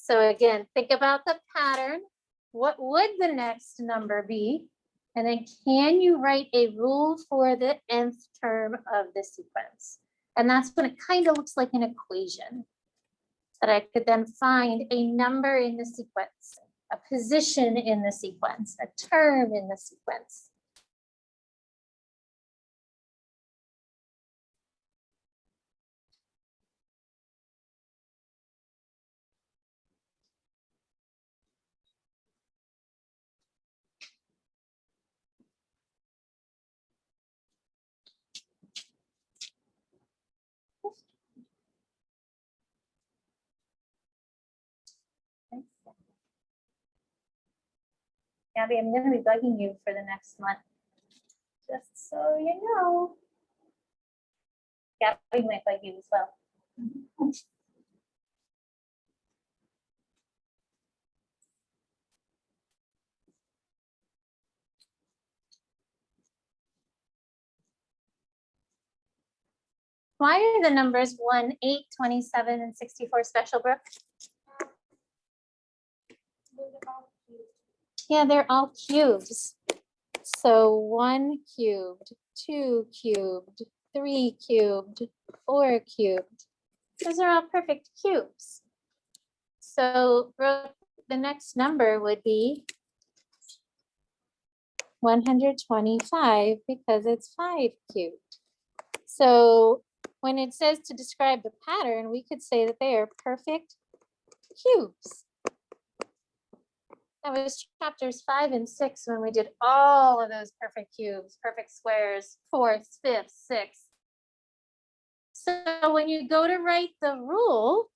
So again, think about the pattern. What would the next number be? And then can you write a rule for the nth term of the sequence? And that's when it kind of looks like an equation that I could then find a number in the sequence, a position in the sequence, a term in the sequence. Gabby, I'm going to be bugging you for the next month, just so you know. Gabby might bug you as well. Why are the numbers 1, 8, 27, and 64 special, Brooke? Yeah, they're all cubes. So 1 cubed, 2 cubed, 3 cubed, 4 cubed. Those are all perfect cubes. So Brooke, the next number would be 125 because it's 5 cubed. So when it says to describe the pattern, we could say that they are perfect cubes. That was chapters 5 and 6 when we did all of those perfect cubes, perfect squares, fourths, fifths, sixths. So when you go to write the rule,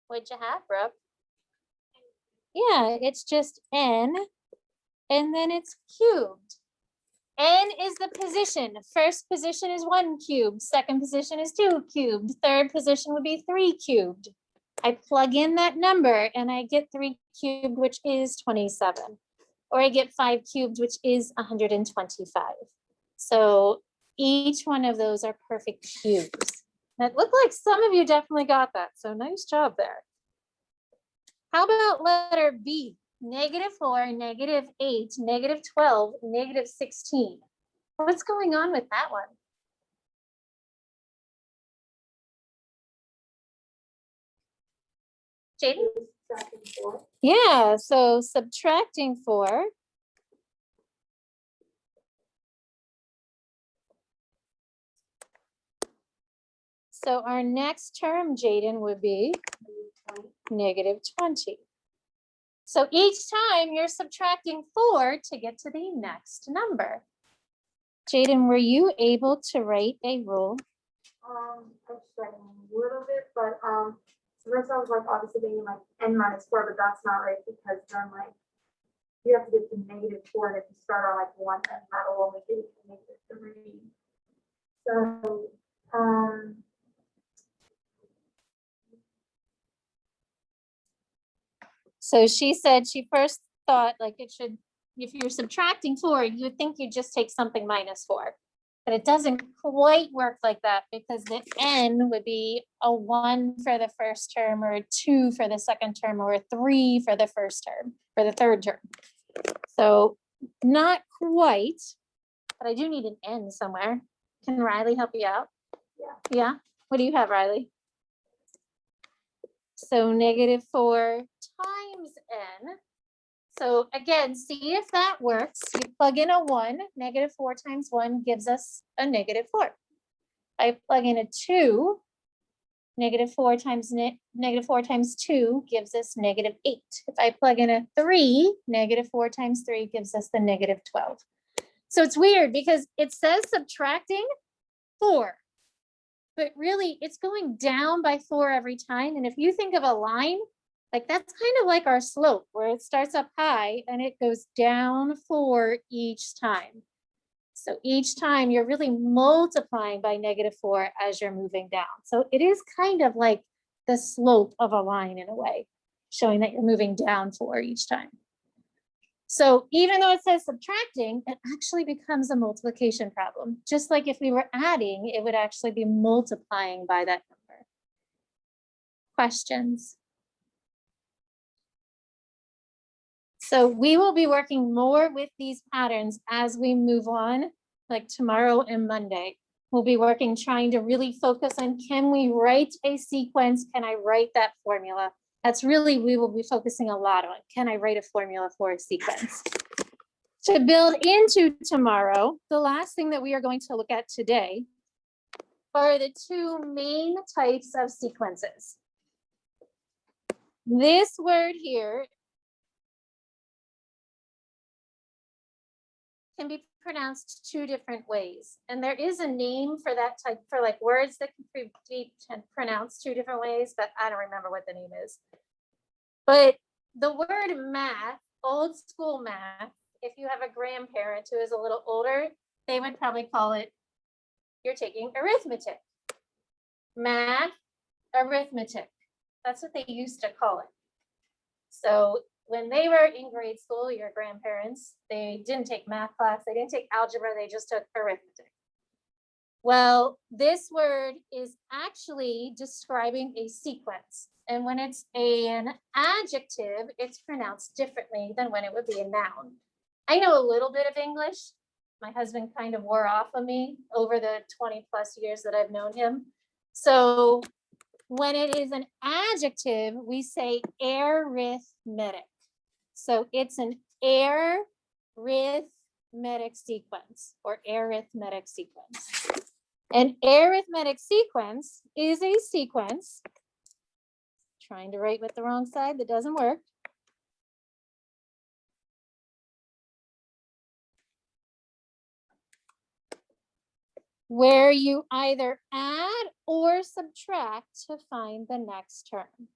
what'd you have, Brooke? Yeah, it's just n, and then it's cubed. N is the position. First position is 1 cubed. Second position is 2 cubed. Third position would be 3 cubed. I plug in that number and I get 3 cubed, which is 27. Or I get 5 cubed, which is 125. So each one of those are perfect cubes. It looked like some of you definitely got that. So nice job there. How about letter B? -4, -8, -12, -16. What's going on with that one? Jaden? Yeah, so subtracting 4. So our next term, Jaden, would be -20. So each time you're subtracting 4 to get to the next number. Jaden, were you able to write a rule? I'm struggling a little bit, but first I was like obviously thinking like n-4, but that's not right because then like you have to get to -4, and if you start on like 1, then that'll only get you to -3. So So she said she first thought like it should, if you're subtracting 4, you would think you'd just take something -4. But it doesn't quite work like that because the n would be a 1 for the first term or a 2 for the second term or a 3 for the first term, for the third term. So not quite, but I do need an n somewhere. Can Riley help you out? Yeah. Yeah? What do you have, Riley? So -4 times n. So again, see if that works. You plug in a 1, -4 times 1 gives us a -4. I plug in a 2, -4 times 2 gives us -8. If I plug in a 3, -4 times 3 gives us the -12. So it's weird because it says subtracting 4, but really it's going down by 4 every time. And if you think of a line, like that's kind of like our slope where it starts up high and it goes down 4 each time. So each time you're really multiplying by -4 as you're moving down. So it is kind of like the slope of a line in a way, showing that you're moving down 4 each time. So even though it says subtracting, it actually becomes a multiplication problem. Just like if we were adding, it would actually be multiplying by that number. questions? So we will be working more with these patterns as we move on, like tomorrow and Monday. We'll be working, trying to really focus on, can we write a sequence? Can I write that formula? That's really, we will be focusing a lot on, can I write a formula for a sequence? To build into tomorrow, the last thing that we are going to look at today are the two main types of sequences. This word here can be pronounced two different ways. And there is a name for that type, for like words that can be pronounced two different ways, but I don't remember what the name is. But the word math, old school math, if you have a grandparent who is a little older, they would probably call it, you're taking arithmetic. Math, arithmetic. That's what they used to call it. So when they were in grade school, your grandparents, they didn't take math class, they didn't take algebra, they just took arithmetic. Well, this word is actually describing a sequence. And when it's an adjective, it's pronounced differently than when it would be a noun. I know a little bit of English. My husband kind of wore off of me over the 20+ years that I've known him. So when it is an adjective, we say arithmetic. So it's an arithmetic sequence or arithmetic sequence. An arithmetic sequence is a sequence, trying to write with the wrong side, that doesn't work. Where you either add or subtract to find the next term.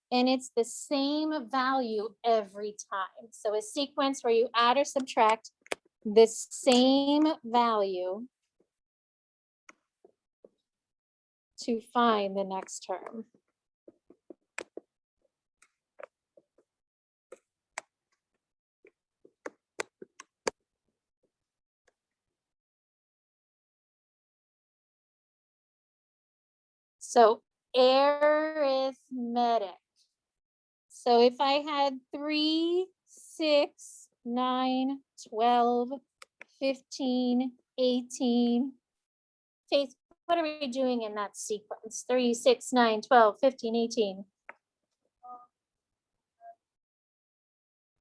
And it's the same value every time. So a sequence where you add or subtract the same value to find the next term. So arithmetic. So if I had 3, 6, 9, 12, 15, 18. Faith, what are we doing in that sequence? 3, 6, 9, 12, 15, 18.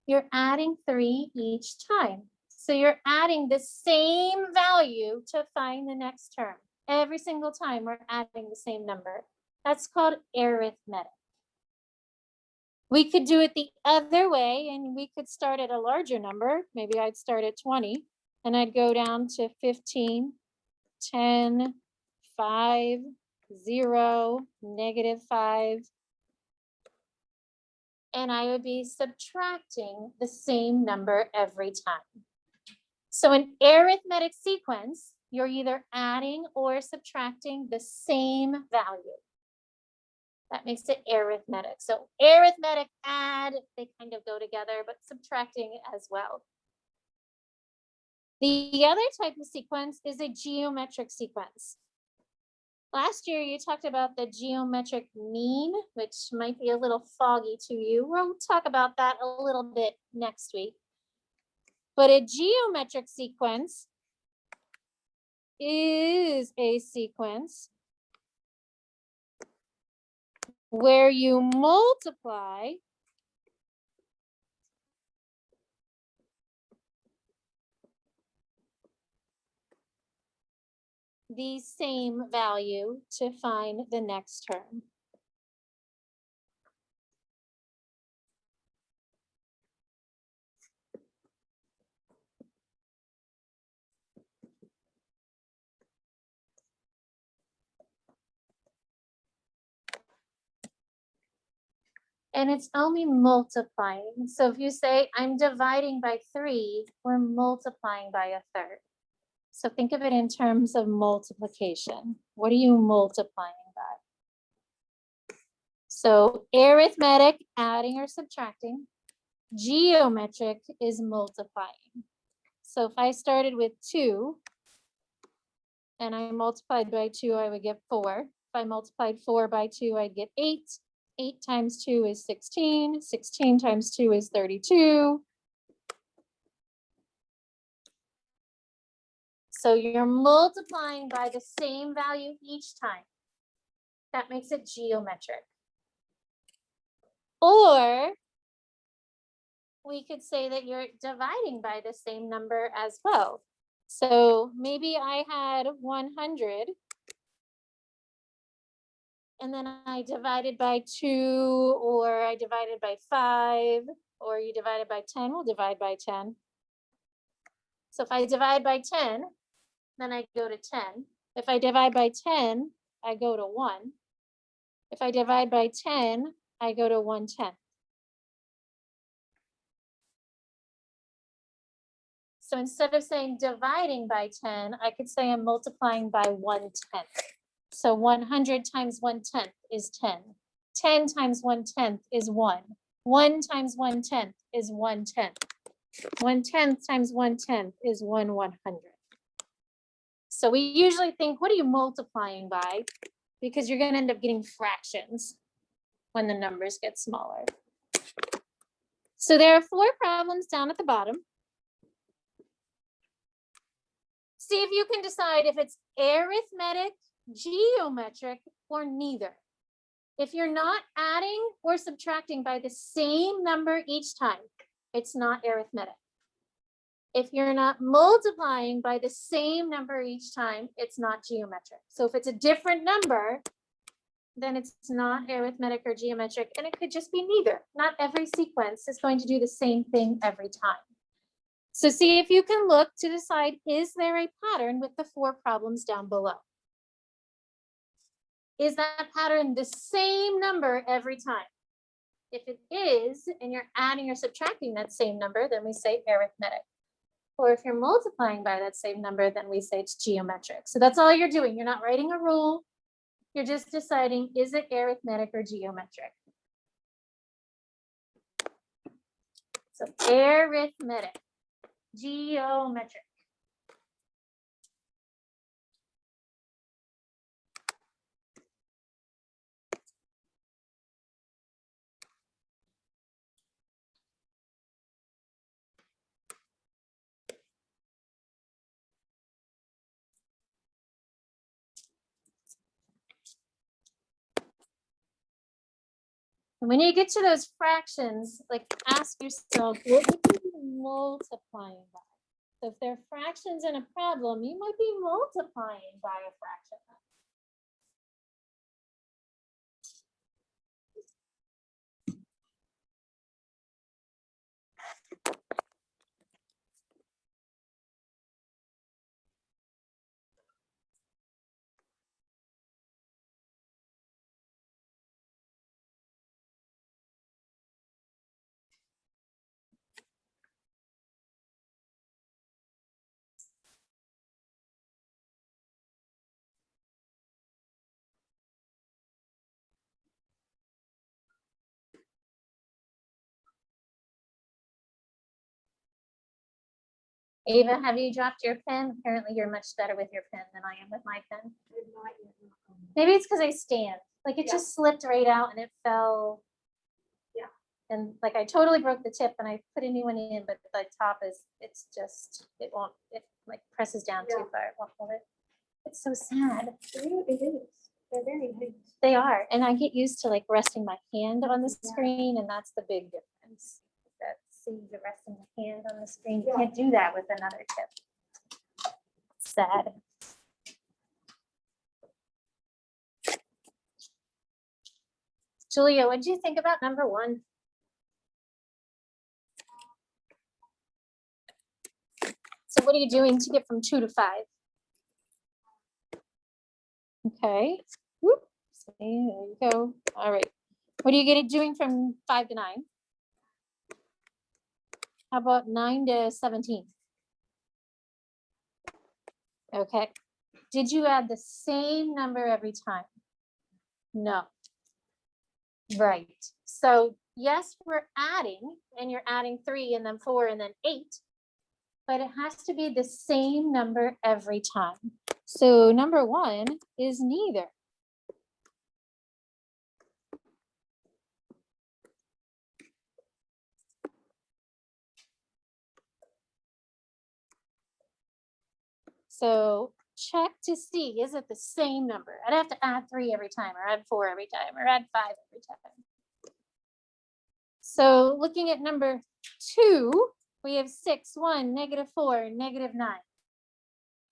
You're adding 3 each time. So you're adding the same value to find the next term. Every single time we're adding the same number. That's called arithmetic. We could do it the other way and we could start at a larger number. Maybe I'd start at 20 and I'd go down to 15, 10, 5, 0, -5. And I would be subtracting the same number every time. So an arithmetic sequence, you're either adding or subtracting the same value. That makes it arithmetic. So arithmetic, add, they kind of go together, but subtracting as well. The other type of sequence is a geometric sequence. Last year, you talked about the geometric mean, which might be a little foggy to you. We'll talk about that a little bit next week. But a geometric sequence is a sequence where you multiply the same value to find the next term. And it's only multiplying. So if you say, I'm dividing by 3, we're multiplying by a third. So think of it in terms of multiplication. What are you multiplying by? So arithmetic, adding or subtracting. Geometric is multiplying. So if I started with 2 and I multiplied by 2, I would get 4. If I multiplied 4 by 2, I'd get 8. 8 times 2 is 16. 16 times 2 is 32. So you're multiplying by the same value each time. That makes it geometric. Or we could say that you're dividing by the same number as well. So maybe I had 100 and then I divided by 2, or I divided by 5, or you divided by 10, we'll divide by 10. So if I divide by 10, then I go to 10. If I divide by 10, I go to 1. If I divide by 10, I go to 1/10. So instead of saying dividing by 10, I could say I'm multiplying by 1/10. So 100 times 1/10 is 10. 10 times 1/10 is 1. 1 times 1/10 is 1/10. 1/10 times 1/10 is 1/100. So we usually think, what are you multiplying by? Because you're going to end up getting fractions when the numbers get smaller. So there are 4 problems down at the bottom. See if you can decide if it's arithmetic, geometric, or neither. If you're not adding or subtracting by the same number each time, it's not arithmetic. If you're not multiplying by the same number each time, it's not geometric. So if it's a different number, then it's not arithmetic or geometric, and it could just be neither. Not every sequence is going to do the same thing every time. So see if you can look to decide, is there a pattern with the 4 problems down below? Is that pattern the same number every time? If it is, and you're adding or subtracting that same number, then we say arithmetic. Or if you're multiplying by that same number, then we say it's geometric. So that's all you're doing. You're not writing a rule. You're just deciding, is it arithmetic or geometric? So arithmetic, geometric. And when you get to those fractions, like ask yourself, what would you be multiplying by? So if there are fractions in a problem, you might be multiplying by a fraction. Ava, have you dropped your pen? Apparently you're much better with your pen than I am with my pen. Maybe it's because I stand. Like it just slipped right out and it fell. Yeah. And like I totally broke the tip and I put a new one in, but the top is, it's just, it won't, it like presses down too far. It won't hold it. It's so sad. It is. They're very nice. They are. And I get used to like resting my hand on the Yeah. screen, and that's the big difference. That, see, you're resting the hand on the screen. You Yeah. can't do that with another tip. Sad. Julia, what do you think about number 1? So what are you doing to get from 2 to 5? Okay. Whoop. See, there you go. All right. What are you doing from 5 to 9? How about 9 to 17? Okay. Did you add the same number every time? No. Right. So yes, we're adding, and you're adding 3 and then 4 and then 8. but it has to be the same number every time. So number 1 is neither. So check to see, is it the same number? I'd have to add 3 every time, or add 4 every time, or add 5 every time. So looking at number 2, we have 6, 1, -4, -9.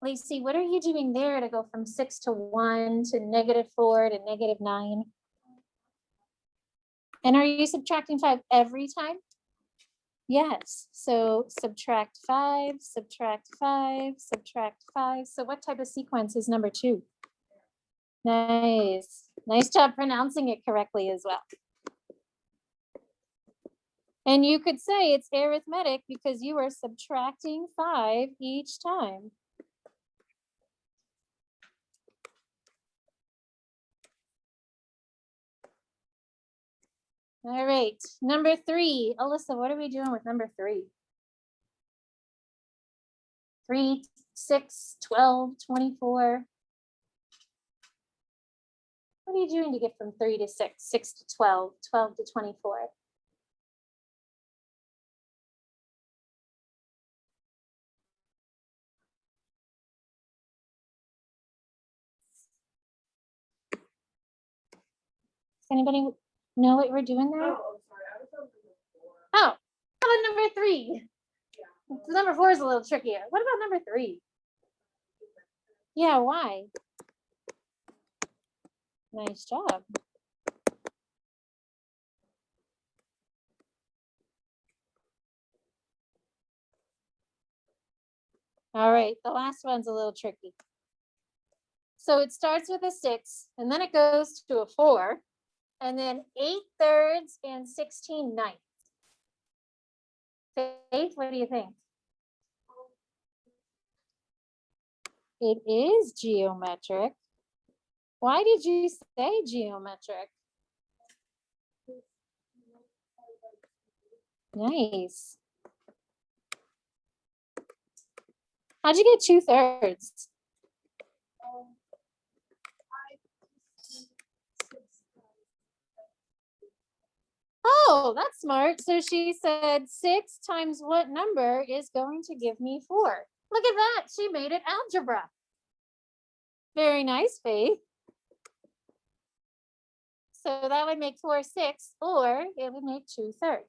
Lacey, what are you doing there to go from 6 to 1 to -4 to -9? And are you subtracting 5 every time? Yes, so subtract 5, subtract 5, subtract 5. So what type of sequence is number 2? Nice. Nice job pronouncing it correctly as well. And you could say it's arithmetic because you are subtracting 5 each time. All right, number 3. Alyssa, what are we doing with number 3? 3, 6, 12, 24. What are you doing to get from 3 to 6, 6 to 12, 12 to 24? Does anybody know what we're doing there? Oh, sorry, I was on number 4. Oh, how about number 3? Number 4 is a little trickier. What about number 3? Yeah, why? Nice job. All right, the last one's a little tricky. So it starts with a 6, and then it goes to a 4, and then 8/3 and 16/9. Faith, what do you think? It is geometric. Why did you say geometric? Nice. How'd you get 2/3? Oh, that's smart. So she said 6 times what number is going to give me 4? Look at that. She made it algebra. Very nice, Faith. So that would make 4 6, or it would make 2/3.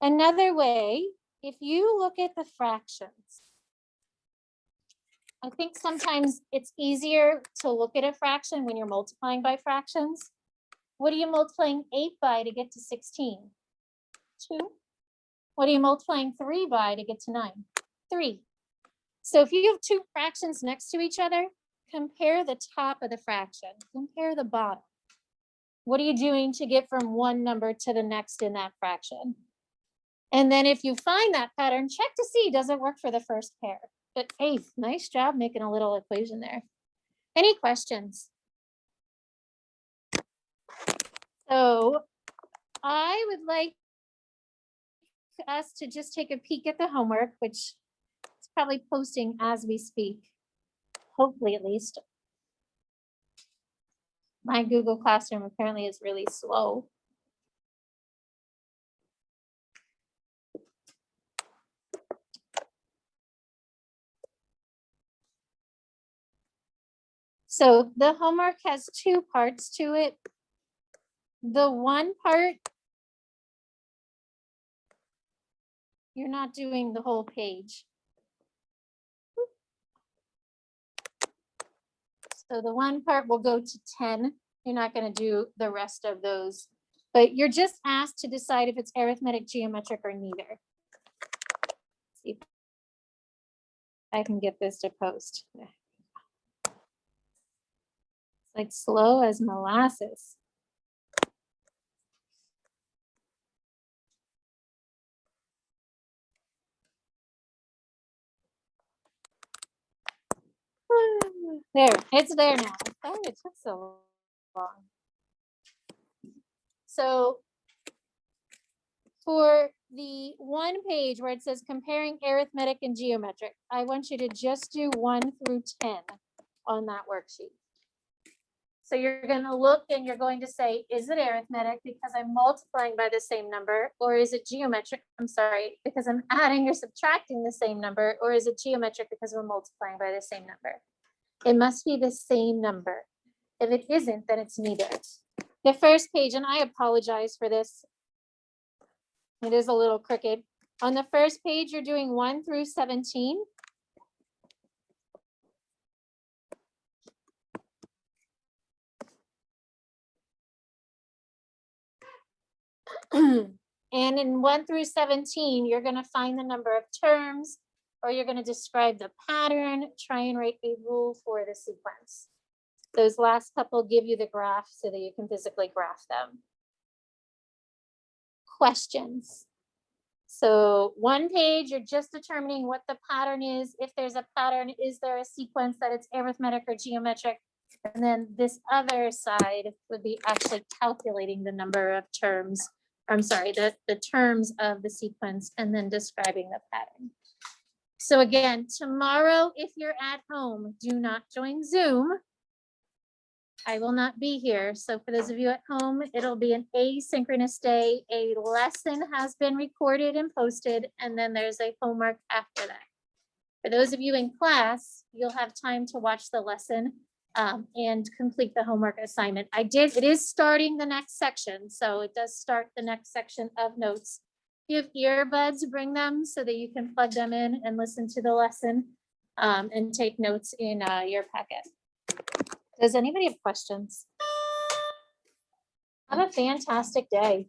Another way, if you look at the fractions, I think sometimes it's easier to look at a fraction when you're multiplying by fractions. What are you multiplying 8 by to get to 16? 2. What are you multiplying 3 by to get to 9? 3. So if you have 2 fractions next to each other, compare the top of the fraction, compare the bottom. What are you doing to get from one number to the next in that fraction? And then if you find that pattern, check to see, does it work for the first pair? But Faith, nice job making a little equation there. Any questions? So I would like us to just take a peek at the homework, which is probably posting as we speak, hopefully at least. My Google Classroom apparently is really slow. So the homework has 2 parts to it. The one part, you're not doing the whole page. So the one part will go to 10. You're not going to do the rest of those, but you're just asked to decide if it's arithmetic, geometric, or neither. Let's see if I can get this to post. It's like slow as molasses. There, it's there now. Sorry it took so long. So For the one page where it says comparing arithmetic and geometric, I want you to just do 1 through 10 on that worksheet. So you're going to look and you're going to say, is it arithmetic because I'm multiplying by the same number? Or is it geometric? I'm sorry, because I'm adding or subtracting the same number? Or is it geometric because we're multiplying by the same number? It must be the same number. If it isn't, then it's neither. The first page, and I apologize for this. It is a little crooked. On the first page, you're doing 1 through 17. And in 1 through 17, you're going to find the number of terms, or you're going to describe the pattern, try and write a rule for the sequence. Those last couple give you the graph so that you can physically graph them. Questions. So one page, you're just determining what the pattern is. If there's a pattern, is there a sequence that it's arithmetic or geometric? And then this other side would be actually calculating the number of terms. I'm sorry, the terms of the sequence and then describing the pattern. So again, tomorrow, if you're at home, do not join Zoom. I will not be here. So for those of you at home, it'll be an asynchronous day. A lesson has been recorded and posted, and then there's a homework after that. For those of you in class, you'll have time to watch the lesson and complete the homework assignment. It is starting the next section. So it does start the next section of notes. If you have earbuds, bring them so that you can plug them in and listen to the lesson and take notes in your packet. Does anybody have questions? Have a fantastic day.